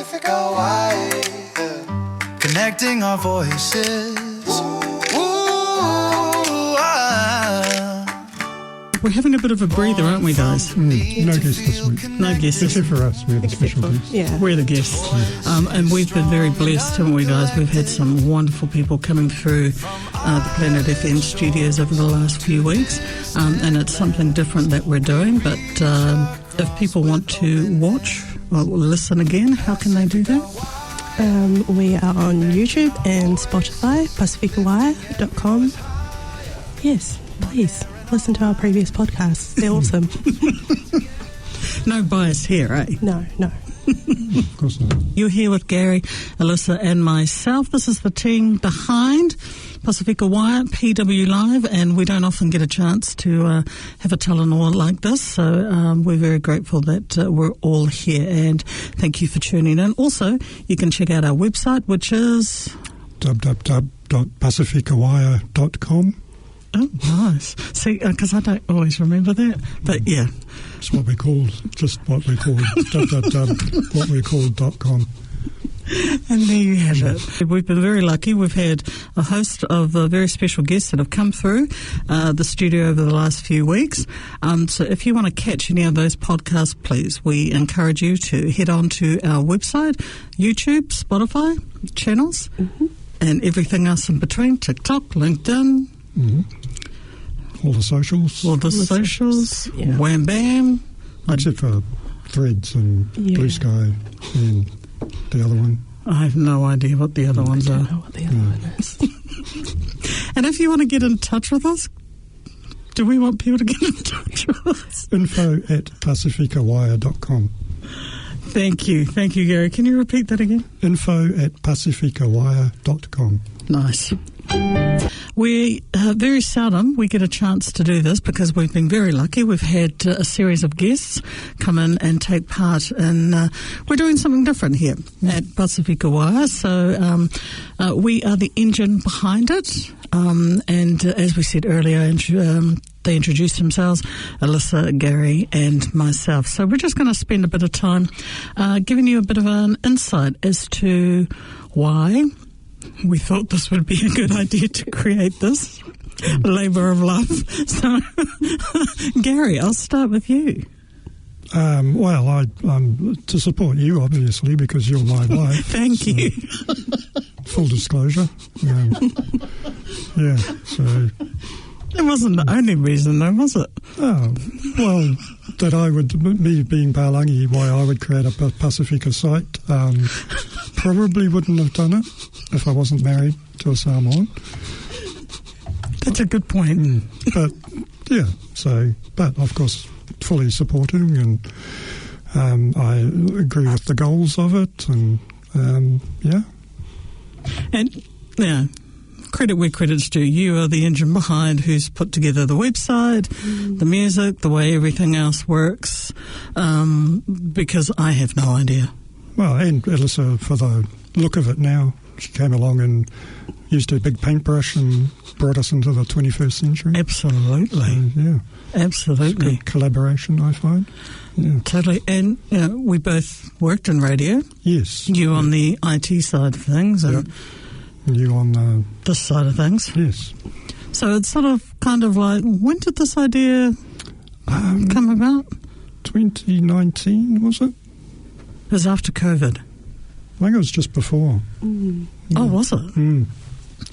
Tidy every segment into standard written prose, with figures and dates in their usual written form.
Pasifika Wire, connecting our voices. We're having a bit of a breather, aren't we, guys? No guests this week. No guests. Except for us, we're the special guests. Yeah. We're the guests. And we've been very blessed, haven't we, guys? We've had some wonderful people coming through the Planet FM studios over the last few weeks. And it's something different that we're doing. But if people want to watch or listen again, how can they do that? We are on YouTube and Spotify, PasifikaWire.com. Yes, please. Listen to our previous podcasts. They're awesome. No bias here, eh? No. Of course not. You're here with Gary, Alyssa and myself. This is the team behind Pasifika Wire, PW Live, and we don't often get a chance to have a Talanoa like this, so we're very grateful that we're all here, and thank you for tuning in. Also, you can check out our website, which is www.pacificawire.com. Oh, nice. See, because I don't always remember that, but yeah. It's what we called, just what we called, www.whatwecalled.com. And there you have it. We've been very lucky. We've had a host of very special guests that have come through the studio over the last few weeks. So if you want to catch any of those podcasts, please, we encourage you to head on to our website, YouTube, Spotify, channels, and everything else in between, TikTok, LinkedIn. All the socials. Yeah. Wham Bam. Except for Threads and Blue Sky and the other one. I have no idea what the other ones are. I don't know what the other one is. And if you want to get in touch with us, do we want people to get in touch with us? info@pacificawire.com. Thank you, Gary. Can you repeat that again? info@pacificawire.com. Nice. We very seldom we get a chance to do this because we've been very lucky. We've had a series of guests come in and take part in. We're doing something different here at Pasifika Wire. So we are the engine behind it. And as we said earlier, they introduced themselves, Alyssa, Gary, and myself. So we're just going to spend a bit of time giving you a bit of an insight as to why we thought this would be a good idea to create this labour of love. So, Gary, I'll start with you. Well, I'm to support you, obviously, because you're my wife. Thank you. Full disclosure. Yeah, so... It wasn't the only reason, though, was it? Oh, well, that me being Palangi, why I would create a Pasifika site, probably wouldn't have done it if I wasn't married to a Samoan. That's a good point. But, yeah, but of course, fully supporting, and I agree with the goals of it, and, yeah. And, yeah. Credit where credit's due. You are the engine behind who's put together the website, the music, the way everything else works, because I have no idea. Well, and Alyssa, for the look of it now, she came along and used her big paintbrush and brought us into the 21st century. Absolutely. So, yeah. Absolutely. It's good collaboration, I find. Yeah. Totally. And we both worked in radio. Yes. You on the IT side of things. And you on this side of things. Yes. So it's sort of kind of like, when did this idea come about? 2019, was it? It was after COVID. I think it was just before. Yeah. Oh, was it?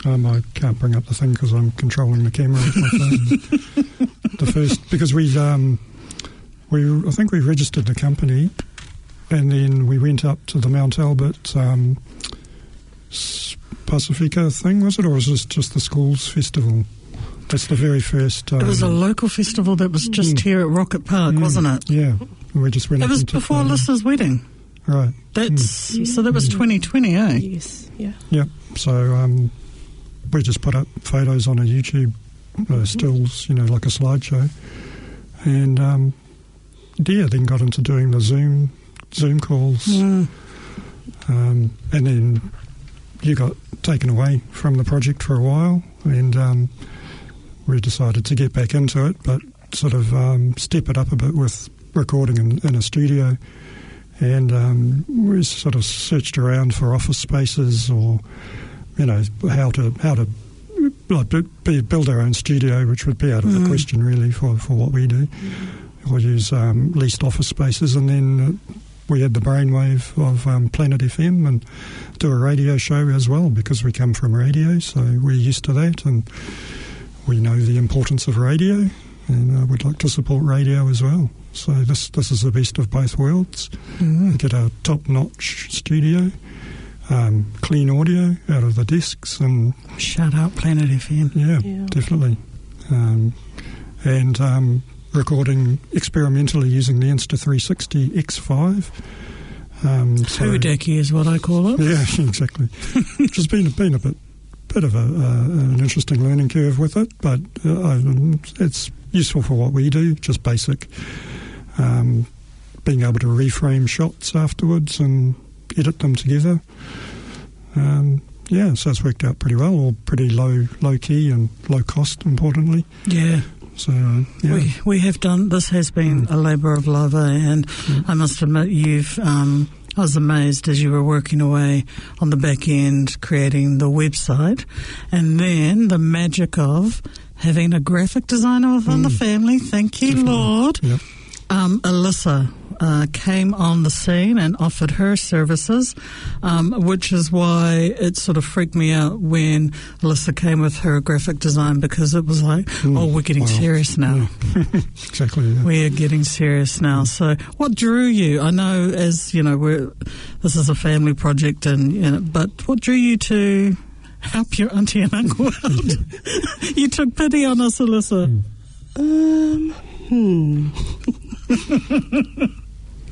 I can't bring up the thing because I'm controlling the camera with my phone. The first, because I think we registered the company, and then we went up to the Mount Albert Pasifika thing, was it, or was this just the schools festival? That's the very first... it was a local festival that was just here at Rocket Park, wasn't it? Yeah, and we just went up. It was before Alyssa's wedding. Right. So that was 2020, eh? Yes, yeah. Yep, so we just put up photos on a YouTube, stills, like a slideshow, and then got into doing the Zoom calls, and then you got taken away from the project for a while, and we decided to get back into it, but sort of step it up a bit with recording in a studio, And we sort of searched around for office spaces, or how to build our own studio, which would be out of the question really for what we do. We'll use leased office spaces, and then we had the brainwave of Planet FM and do a radio show as well, because we come from radio, so we're used to that, and we know the importance of radio, and we'd like to support radio as well. So this is the best of both worlds. We get a top-notch studio, clean audio out of the desks, and shout out Planet FM. Yeah. Definitely. And recording experimentally using the Insta360 X5. Hoodaki is what I call it. Yeah, exactly. Which has been a bit of an interesting learning curve with it, but it's useful for what we do, just basic. Being able to reframe shots afterwards and edit them together. So it's worked out pretty well, or pretty low key and low cost, importantly. Yeah. So, we have done, this has been a labour of love, and I must admit I was amazed as you were working away on the back end, creating the website, and then the magic of having a graphic designer within the family. Thank you, definitely. Lord. Yep. Alyssa came on the scene and offered her services, which is why it sort of freaked me out when Alyssa came with her graphic design, because it was like, we're getting serious now. Yeah. Exactly. Yeah. We are getting serious now. So what drew you? I know, as you know, this is a family project, but what drew you to help your auntie and uncle out? You took pity on us, Alyssa.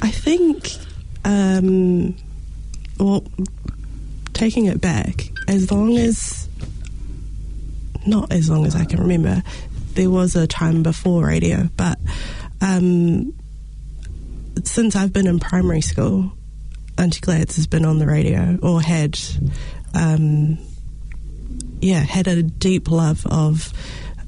I think, taking it back, not as long as I can remember, there was a time before radio, but since I've been in primary school, Auntie Glads has been on the radio, or had a deep love of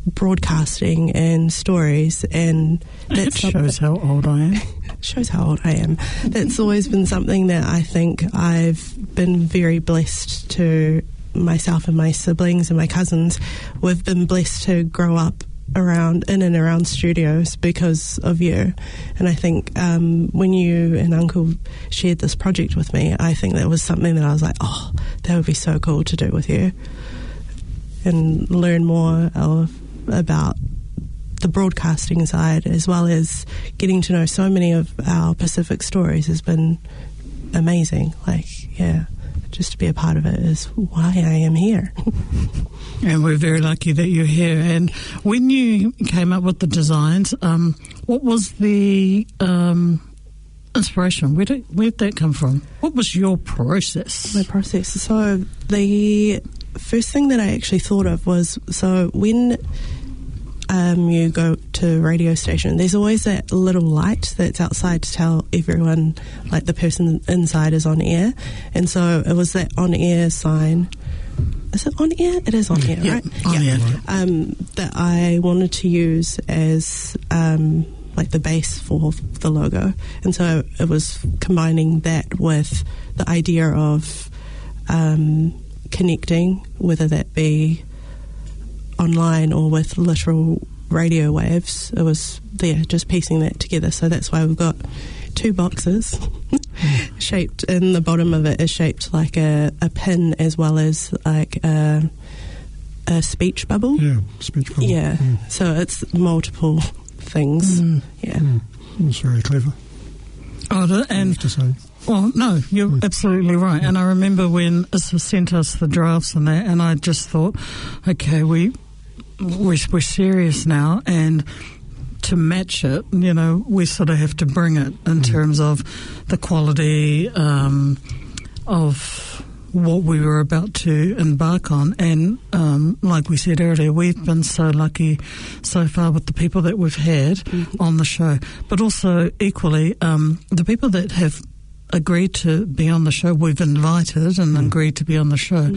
broadcasting and stories, and that shows how old I am. Shows how old I am. That's always been something that I think I've been very blessed to, myself and my siblings and my cousins. We've been blessed to grow up in and around studios because of you. And I think when you and Uncle shared this project with me, I think that was something that I was like, that would be so cool to do with you, and learn more about the broadcasting side, as well as getting to know so many of our Pacific stories has been amazing. Just to be a part of it is why I am here. And we're very lucky that you're here. And when you came up with the designs, what was the inspiration? Where did that come from? What was your process? My process. So the first thing that I actually thought of was, when you go to a radio station, there's always that little light that's outside to tell everyone, like, the person inside is on air. And so it was that on air sign. Is it on air? It is on air, right? On air. That I wanted to use as the base for the logo. And so it was combining that with the idea of connecting, whether that be online or with literal radio waves. It was just piecing that together. So that's why we've got two boxes shaped, and the bottom of it is shaped like a pin, as well as like a speech bubble. Yeah, speech bubble. Yeah. So it's multiple things. Yeah. It's very clever. And I have to say. Well, no, you're absolutely right. And I remember when Issa sent us the drafts and that, and I just thought, okay, we're serious now, and to match it, we sort of have to bring it in terms of the quality of what we were about to embark on. And like we said earlier, we've been so lucky so far with the people that we've had on the show, but also equally the people that have agreed to be on the show, we've invited and agreed to be on the show.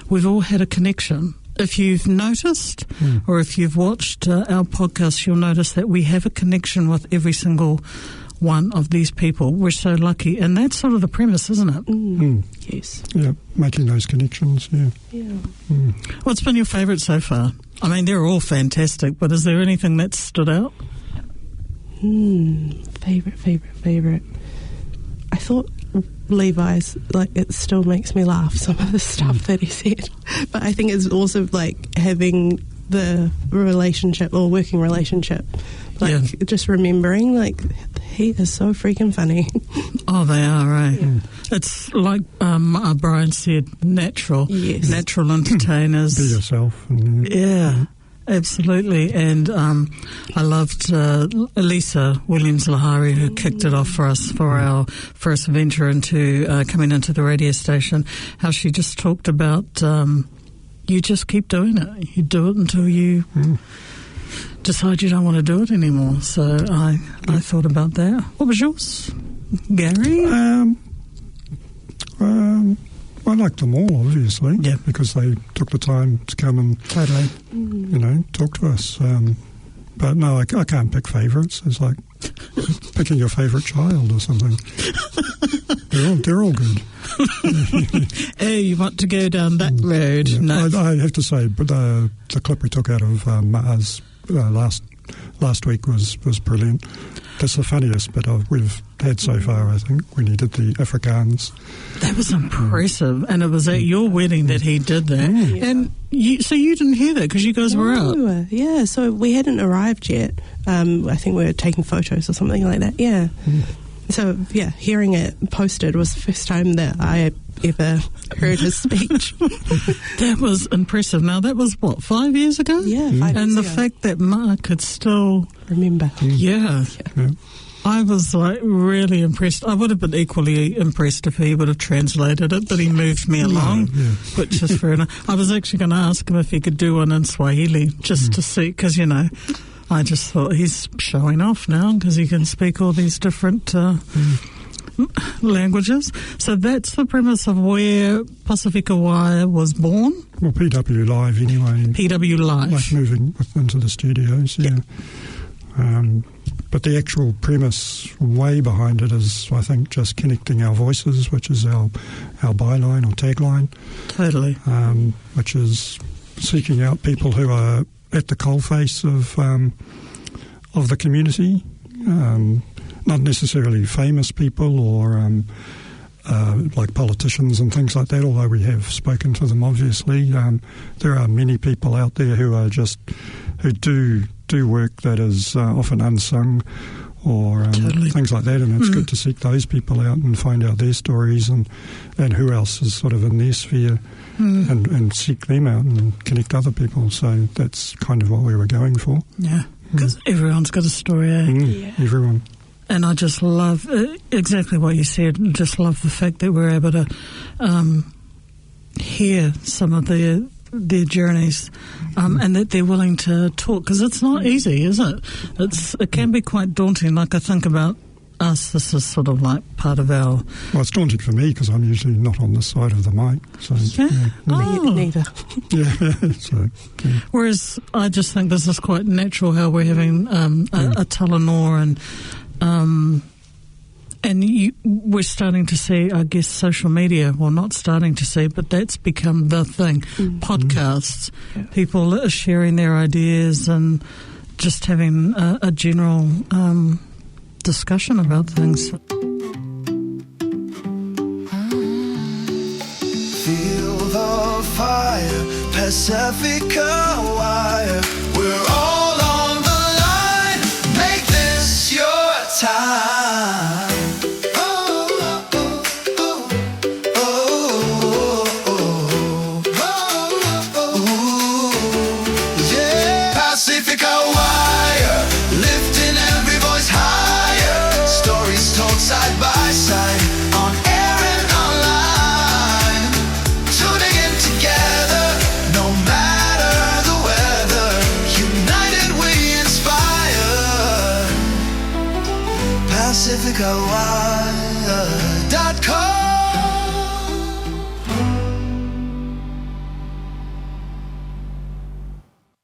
We've all had a connection. If you've noticed, or if you've watched our podcast, you'll notice that we have a connection with every single one of these people. We're so lucky. And that's sort of the premise, isn't it? Yes. Yeah, making those connections, yeah. What's been your favourite so far? I mean, they're all fantastic, but is there anything that stood out? Favorite. I thought Levi's, like, it still makes me laugh, some of the stuff that he said. But I think it's also like having the relationship or working relationship, like just remembering, like, he is so freaking funny. Oh, they are, right? Yeah. It's like Brian said, natural entertainers. Be yourself. Yeah, absolutely. And I loved Elisa Williams-Lahari, who kicked it off for us for our first venture into coming into the radio station, how she just talked about you just keep doing it. You do it until you decide you don't want to do it anymore. So I thought about that. What was yours, Gary? I liked them all, obviously, because they took the time to come and talk to us. But no, I can't pick favourites. It's like picking your favourite child or something. They're all good. Hey, you want to go down that road? Yeah. No. I have to say, but the clip we took out of Mars last week was brilliant. That's the funniest bit we've had so far, I think, when he did the Afrikaans. That was impressive, and it was at your wedding that he did that. Yeah. And so you didn't hear that because you guys were out. Yeah, so we hadn't arrived yet. I think we were taking photos or something like that, yeah. So, yeah, hearing it posted was the first time that I ever heard his speech. That was impressive. Now, that was, 5 years ago? Yeah, 5 years ago. And the fact that Mark could still... remember. Yeah. I was, really impressed. I would have been equally impressed if he would have translated it, but he moved me along, which is fair enough. I was actually going to ask him if he could do one in Swahili, just to see, because, I just thought he's showing off now because he can speak all these different languages. So that's the premise of where Pasifika Wire was born. Well, PW Live anyway. PW Live. Like moving into the studios, yeah. But the actual premise way behind it is, I think, just connecting our voices, which is our byline or tagline. Totally. Which is seeking out people who are at the coalface of the community, not necessarily famous people or like politicians and things like that, although we have spoken to them, obviously. There are many people out there who do work that is often unsung or things like that, and it's good to seek those people out and find out their stories and who else is sort of in their sphere and seek them out and connect other people. So that's kind of what we were going for. Yeah, because everyone's got a story, eh? Everyone. And I just love exactly what you said. Just love the fact that we're able to hear some of their journeys and that they're willing to talk, because it's not easy, is it? It can be quite daunting. Like, I think about us, this is sort of like part of our... Well, it's daunting for me because I'm usually not on this side of the mic. So, Neither. Whereas I just think this is quite natural how we're having a Talanoa and we're starting to see, I guess, social media. Well, not starting to see, but that's become the thing. Podcasts. People are sharing their ideas and just having a general discussion about things. Feel the fire, Pasifika Wire. We're all on the line. Make this your time. Pasifika Wire, lifting every voice higher. Stories told side by side, on air and online. Tuning in together, no matter the weather. United we inspire. PacificaWire.com